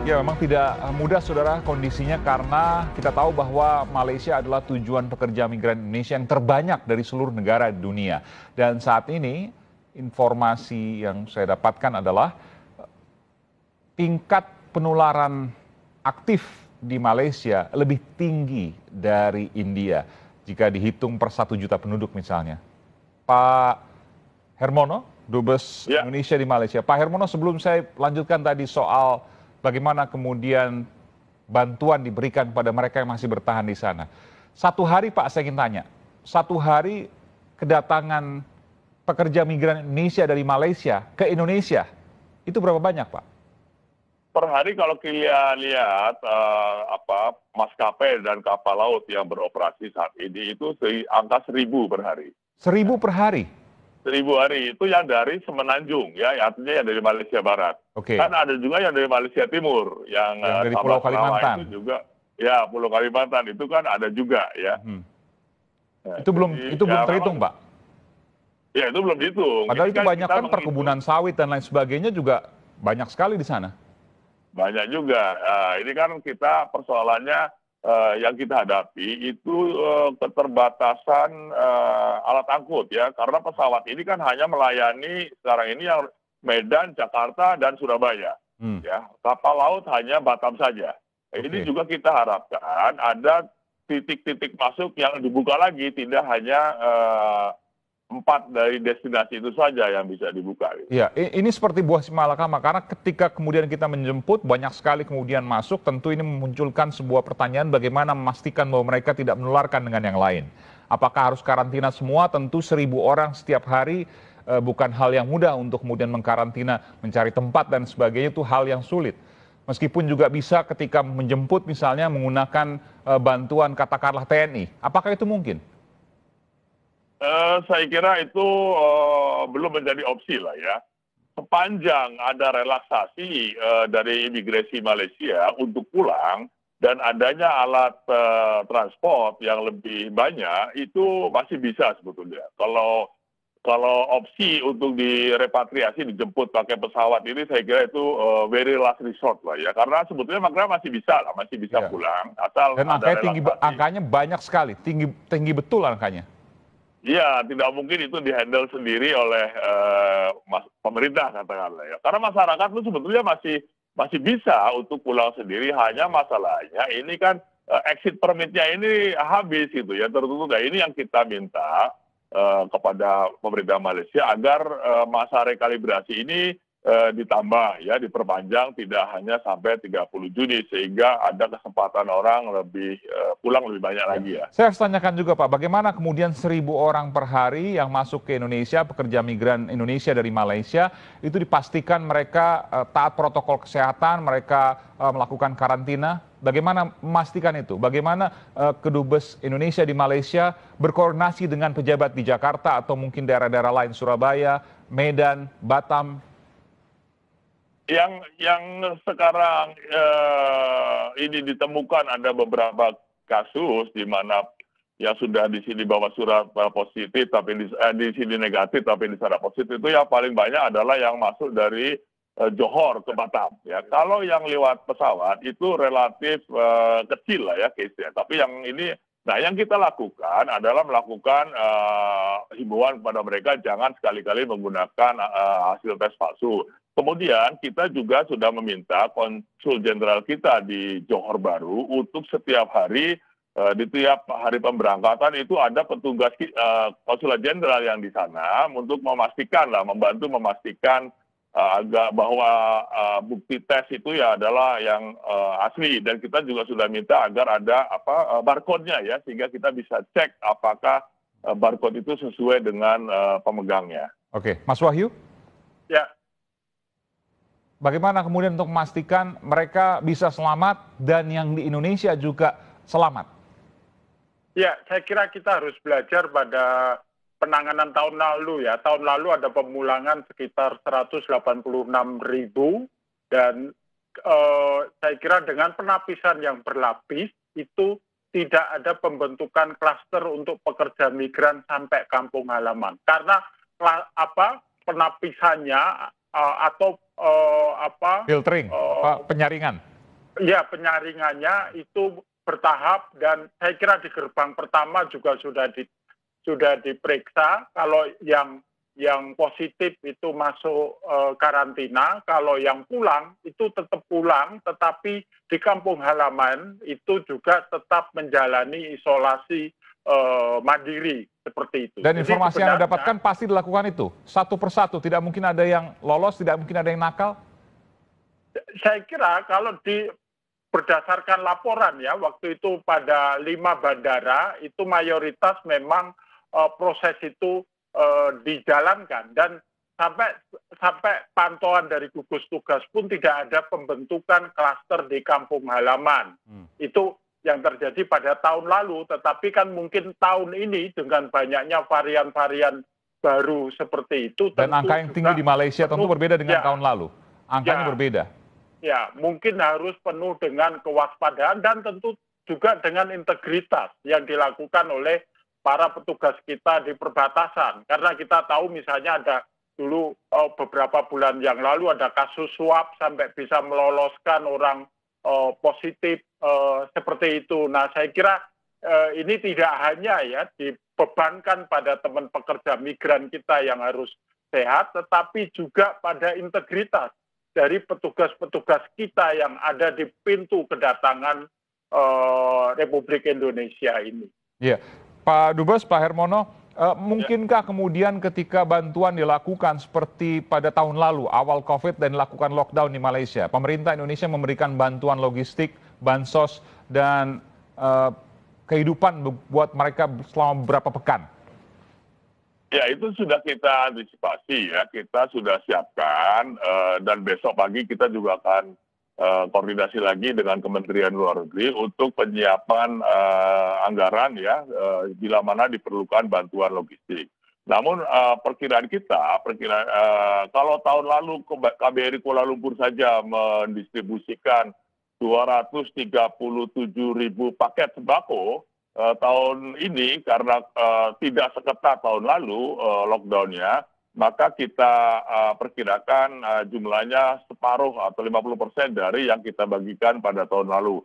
Ya, memang tidak mudah, saudara, kondisinya karena kita tahu bahwa Malaysia adalah tujuan pekerja migran Indonesia yang terbanyak dari seluruh negara di dunia. Dan saat ini, informasi yang saya dapatkan adalah tingkat penularan aktif di Malaysia lebih tinggi dari India jika dihitung per 1 juta penduduk misalnya. Pak Hermono, Dubes Indonesia di Malaysia. Pak Hermono, sebelum saya lanjutkan tadi soal bagaimana kemudian bantuan diberikan kepada mereka yang masih bertahan di sana. Satu hari, Pak, saya ingin tanya, satu hari kedatangan pekerja migran Indonesia dari Malaysia ke Indonesia, itu berapa banyak, Pak? Per hari kalau kita lihat maskapai dan kapal laut yang beroperasi saat ini itu angka 1.000 per hari. 1.000 per hari? 1.000 hari itu yang dari Semenanjung, ya, artinya yang dari Malaysia Barat. Oke. Kan ada juga yang dari Malaysia Timur, yang dari Pulau Kalimantan. Itu juga, ya, Pulau Kalimantan itu kan ada juga, ya. Nah, itu belum terhitung, Pak? Ya, itu belum dihitung. Padahal itu banyak kan perkebunan sawit dan lain sebagainya juga banyak sekali di sana. Banyak juga. Ini kan kita persoalannya yang kita hadapi itu keterbatasan alat angkut, ya, karena pesawat ini kan hanya melayani sekarang ini yang Medan, Jakarta, dan Surabaya. Ya, kapal laut hanya Batam saja. Ini juga kita harapkan ada titik-titik masuk yang dibuka lagi, tidak hanya 4 dari destinasi itu saja yang bisa dibuka. Ya, ini seperti buah si malakama, karena ketika kemudian kita menjemput, banyak sekali kemudian masuk, tentu ini memunculkan sebuah pertanyaan bagaimana memastikan bahwa mereka tidak menularkan dengan yang lain. Apakah harus karantina semua? Tentu 1.000 orang setiap hari bukan hal yang mudah untuk kemudian mengkarantina, mencari tempat dan sebagainya, itu hal yang sulit. Meskipun juga bisa ketika menjemput misalnya menggunakan bantuan katakanlah TNI. Apakah itu mungkin? Saya kira itu belum menjadi opsi lah, ya. Sepanjang ada relaksasi dari imigrasi Malaysia untuk pulang dan adanya alat transport yang lebih banyak, itu masih bisa sebetulnya. Kalau opsi untuk direpatriasi, dijemput pakai pesawat ini, saya kira itu very last resort lah, ya. Karena sebetulnya mereka masih bisa pulang asal dan ada relaksasi. Angkanya banyak sekali, tinggi betul angkanya. Iya, tidak mungkin itu dihandle sendiri oleh pemerintah, katakanlah, ya. Karena masyarakat itu sebetulnya masih bisa untuk pulang sendiri, hanya masalahnya ini kan exit permitnya ini habis gitu, ya, tertutup. Nah, ini yang kita minta kepada pemerintah Malaysia agar masa rekalibrasi ini ditambah, ya, diperpanjang tidak hanya sampai 30 Juni sehingga ada kesempatan orang lebih pulang lebih banyak lagi, ya. Saya harus tanyakan juga, Pak, bagaimana kemudian 1.000 orang per hari yang masuk ke Indonesia, pekerja migran Indonesia dari Malaysia, itu dipastikan mereka taat protokol kesehatan, mereka melakukan karantina. Bagaimana memastikan itu? Bagaimana Kedubes Indonesia di Malaysia berkoordinasi dengan pejabat di Jakarta atau mungkin daerah-daerah lain, Surabaya, Medan, Batam? Yang sekarang ini ditemukan ada beberapa kasus di mana yang sudah di sini bawa surat positif tapi di sini negatif tapi di sana positif, itu yang paling banyak adalah yang masuk dari Johor ke Batam, ya. Kalau yang lewat pesawat itu relatif kecil lah, ya, case-nya. Tapi yang ini, nah, yang kita lakukan adalah melakukan himbauan kepada mereka jangan sekali-kali menggunakan hasil tes palsu. Kemudian kita juga sudah meminta konsul jenderal kita di Johor Bahru untuk setiap hari, di tiap hari pemberangkatan itu ada petugas konsulat jenderal yang di sana untuk membantu memastikan bahwa bukti tes itu ya adalah yang asli. Dan kita juga sudah minta agar ada barcode-nya, ya, sehingga kita bisa cek apakah barcode itu sesuai dengan pemegangnya. Oke, Mas Wahyu? Ya. Bagaimana kemudian untuk memastikan mereka bisa selamat dan yang di Indonesia juga selamat? Ya, saya kira kita harus belajar pada penanganan tahun lalu, ya. Tahun lalu ada pemulangan sekitar 186.000 dan saya kira dengan penapisan yang berlapis itu tidak ada pembentukan klaster untuk pekerja migran sampai kampung halaman. Karena penapisannya atau filtering, penyaringan. Ya, penyaringannya itu bertahap dan saya kira di gerbang pertama juga sudah diperiksa. Kalau yang positif itu masuk karantina, kalau yang pulang itu tetap pulang, tetapi di kampung halaman itu juga tetap menjalani isolasi mandiri seperti itu. Dan Jadi informasi yang Anda sebenarnya dapatkan pasti dilakukan itu, satu persatu, tidak mungkin ada yang lolos, tidak mungkin ada yang nakal? saya kira kalau berdasarkan laporan ya, waktu itu pada 5 bandara itu mayoritas memang proses itu dijalankan dan sampai pantauan dari gugus tugas pun tidak ada pembentukan klaster di kampung halaman. Itu yang terjadi pada tahun lalu, tetapi kan mungkin tahun ini dengan banyaknya varian-varian baru seperti itu. Dan angka yang tinggi di Malaysia tentu berbeda dengan tahun lalu. Angkanya berbeda. Ya, mungkin harus penuh dengan kewaspadaan dan tentu juga dengan integritas yang dilakukan oleh para petugas kita di perbatasan. Karena kita tahu misalnya ada dulu beberapa bulan yang lalu ada kasus suap sampai bisa meloloskan orang positif seperti itu. Nah, saya kira ini tidak hanya ya dibebankan pada teman pekerja migran kita yang harus sehat, tetapi juga pada integritas dari petugas-petugas kita yang ada di pintu kedatangan Republik Indonesia ini. Iya, Pak Dubes, Pak Hermono, mungkinkah kemudian ketika bantuan dilakukan seperti pada tahun lalu, awal COVID dan dilakukan lockdown di Malaysia, pemerintah Indonesia memberikan bantuan logistik, bansos, dan kehidupan buat mereka selama beberapa pekan? Ya, itu sudah kita antisipasi ya, kita sudah siapkan dan besok pagi kita juga akan koordinasi lagi dengan Kementerian Luar Negeri untuk penyiapan anggaran ya, bila mana diperlukan bantuan logistik. Namun perkiraan kita, kalau tahun lalu KBRI Kuala Lumpur saja mendistribusikan 237.000 paket sembako, tahun ini karena tidak seketat tahun lalu lockdown-nya, maka kita perkirakan jumlahnya separuh atau 50% dari yang kita bagikan pada tahun lalu.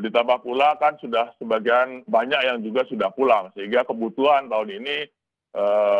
Ditambah pula kan sudah sebagian banyak yang juga sudah pulang, sehingga kebutuhan tahun ini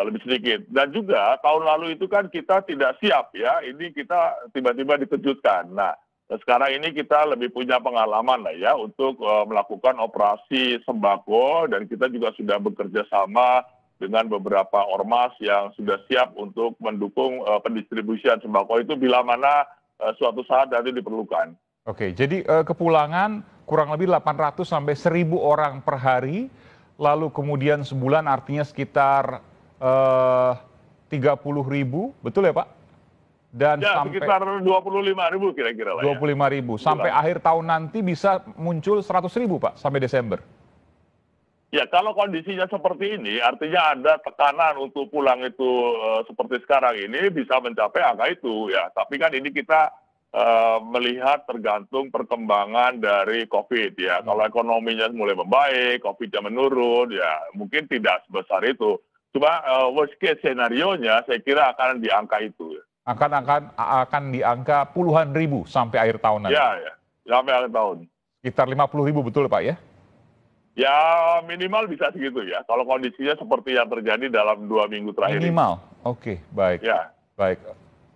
lebih sedikit. Dan juga tahun lalu itu kan kita tidak siap ya, ini kita tiba-tiba dikejutkan. Nah, sekarang ini kita lebih punya pengalaman lah ya untuk melakukan operasi sembako, dan kita juga sudah bekerja sama dengan beberapa ormas yang sudah siap untuk mendukung pendistribusian sembako itu bila mana suatu saat nanti diperlukan. Oke, jadi kepulangan kurang lebih 800 sampai 1.000 orang per hari, lalu kemudian sebulan artinya sekitar 30.000, betul ya Pak? Dan ya, sampai sekitar 25.000 kira-kira lah 25.000. Sampai akhir tahun nanti bisa muncul 100.000 Pak, sampai Desember. Ya, kalau kondisinya seperti ini, artinya ada tekanan untuk pulang itu seperti sekarang ini bisa mencapai angka itu ya. Tapi kan ini kita melihat tergantung perkembangan dari COVID ya. Kalau ekonominya mulai membaik, COVID-nya menurun, ya mungkin tidak sebesar itu. Cuma worst case scenario-nya saya kira akan di angka itu. Akan di angka puluhan ribu sampai akhir tahun nanti. Ya, sampai akhir tahun. Sekitar 50.000 betul Pak ya? Ya minimal bisa segitu ya, kalau kondisinya seperti yang terjadi dalam 2 minggu terakhir. Minimal, oke, baik. Ya. Baik.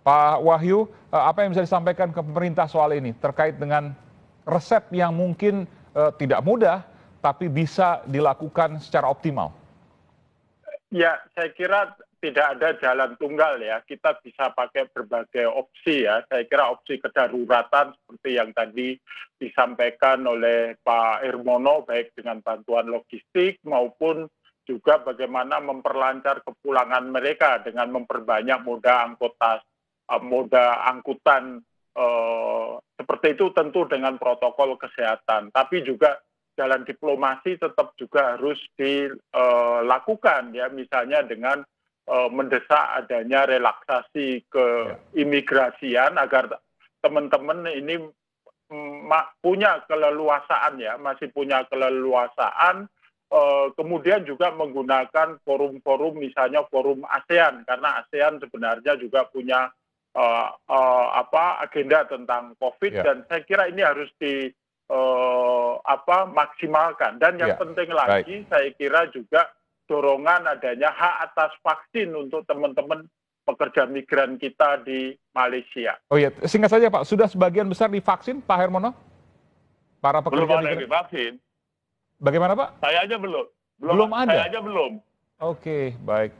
Pak Wahyu, apa yang bisa disampaikan ke pemerintah soal ini terkait dengan resep yang mungkin tidak mudah, tapi bisa dilakukan secara optimal? Ya, saya kira tidak ada jalan tunggal ya. Kita bisa pakai berbagai opsi ya. Saya kira opsi kedaruratan seperti yang tadi disampaikan oleh Pak Hermono, baik dengan bantuan logistik maupun juga bagaimana memperlancar kepulangan mereka dengan memperbanyak moda angkutan seperti itu, tentu dengan protokol kesehatan. Tapi juga jalan diplomasi tetap juga harus dilakukan ya, misalnya dengan mendesak adanya relaksasi keimigrasian agar teman-teman ini punya keleluasaan ya, masih punya keleluasaan, kemudian juga menggunakan forum-forum misalnya forum ASEAN, karena ASEAN sebenarnya juga punya agenda tentang COVID Ya. dan saya kira ini harus maksimalkan. Dan yang Ya. penting lagi, saya kira juga dorongan adanya hak atas vaksin untuk teman-teman pekerja migran kita di Malaysia. Oh iya, singkat saja Pak, sudah sebagian besar divaksin Pak Hermono? Para Belum pekerja ada yang migran? divaksin. Bagaimana Pak? Saya aja belum. Belum ada? Saya aja belum. Oke, baik.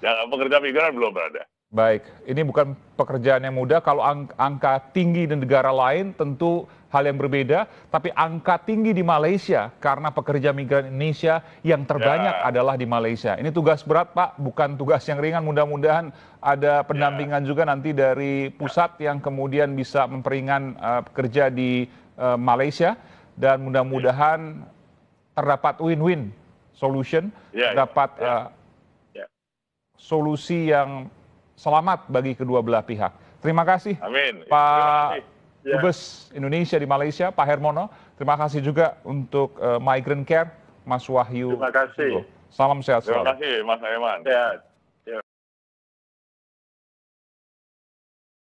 Yang pekerja migran belum ada. Baik, ini bukan pekerjaan yang mudah. Kalau angka tinggi di negara lain tentu hal yang berbeda, tapi angka tinggi di Malaysia karena pekerja migran Indonesia yang terbanyak adalah di Malaysia. Ini tugas berat Pak, bukan tugas yang ringan. Mudah-mudahan ada pendampingan juga nanti dari pusat yang kemudian bisa memperingan pekerja di Malaysia, dan mudah-mudahan terdapat win-win solution, terdapat solusi yang selamat bagi kedua belah pihak. Terima kasih. Amin. Pak Dubes Indonesia di Malaysia, Pak Hermono. Terima kasih juga untuk Migrant Care, Mas Wahyu. Terima kasih. Salam sehat selalu. Terima kasih Mas Aiman. Sehat.